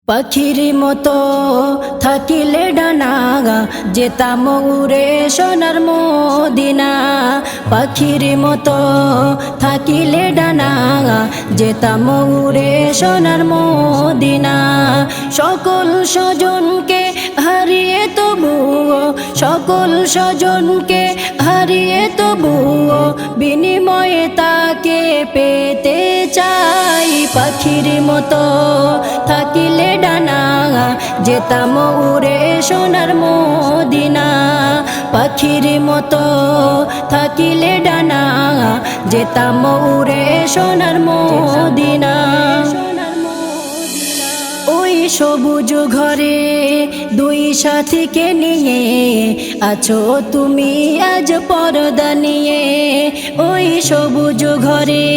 পাখির মতো থাকিলে ডানা যেতাম উড়ে সোনার মদিনা। পাখির মতো থাকিলে ডানা যেতাম উড়ে সোনার মদিনা। সকল স্বজনকে হারিয়ে তবুও, সকল স্বজনকে হারিয়ে তবুও বিনিময়ে তাকে পেতে চাই। পাখির মতো থাকিলে ডানা যেতাম উড়ে সোনার মদিনা। পাখির মতো থাকিলে ডানা যেতাম উড়ে সোনার মদিনা। ওই সবুজ ঘরে দুই সাথীকে নিয়ে আছো তুমি আজ পর্দা নিয়ে। ওই সবুজ ঘরে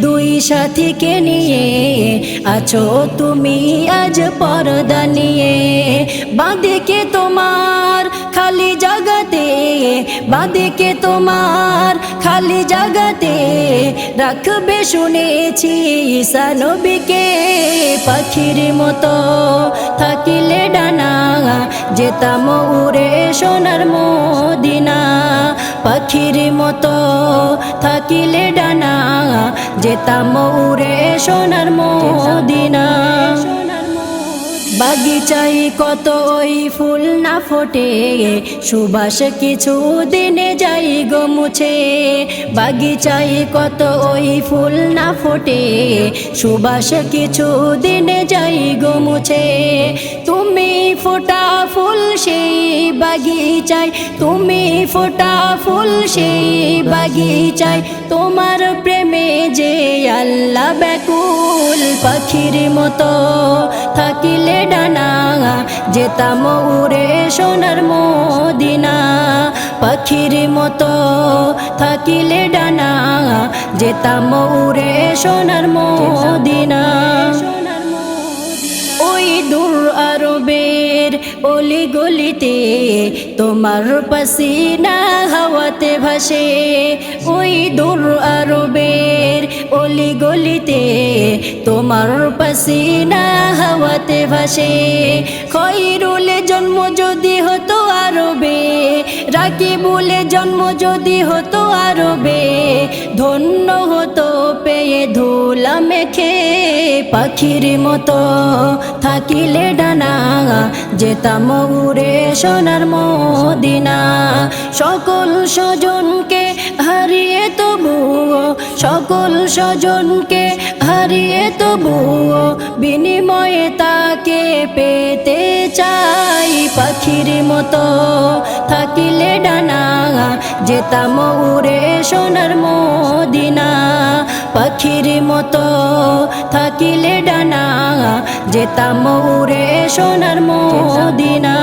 দুই সাথীকে নিয়ে আছো তুমি আজ পর্দা নিয়ে। বাঁধেকে তোমার খালি জাগাতে, বাঁধেকে তোমার খালি জাগাতে রাখবে শুনেছি ঈসা নবীকে। পাখির মতো থাকিলে ডানা যেতাম উড়ে সোনার মদিনা। পাখির মতো থাকিলে ডানা যেতাম উড়ে সোনার মদিনা। বাগিচায় কত ওই ফুল না ফোটে, সুবাস কিছু দিনে যাই গো মুছে। বাগিচায় কত ওই ফুল না ফোটে, সুবাস কিছু দিনে যাই গো মুছে। তুমি ফোটা ফুল সেই বাগিচায়, তুমি ফোটা ফুল সেই বাগিচায়, তোমার প্রেমে যে আল্লাহ ব্যাকুল। পাখির মতো থাকিলে ডানা যেতাম উড়ে সোনার মদিনা। পাখির মতো থাকিলে ডানা যেতাম উড়ে সোনার মদিনা। ওই দূর আরবের অলি গলিতে তোমার পাসিনা হাওয়াতে ভাসে। ওই দূর আরবের অলি গলিতে তোমার পাসিনা হাওয়াতে ভাসে। খয়রুলে জন্ম যদি হতো আরবে, রাকিবুলে জন্ম যদি হতো আরবে, ধন্য হতো পেয়ে ধুলা মেখে। পাখির মতো থাকিলে ডানা যেতাম উড়ে সোনার মদিনা। সকল স্বজনকে হারিয়ে তবুও, সকল স্বজনকে হারিয়ে তবুও বিনিময়ে তাকে পেতে চাই। পাখির মতো থাকিলে ডানা যেতাম উড়ে সোনার মদিনা। পাখির মতো থাকিলে ডানা যেতাম উড়ে সোনার মদিনা।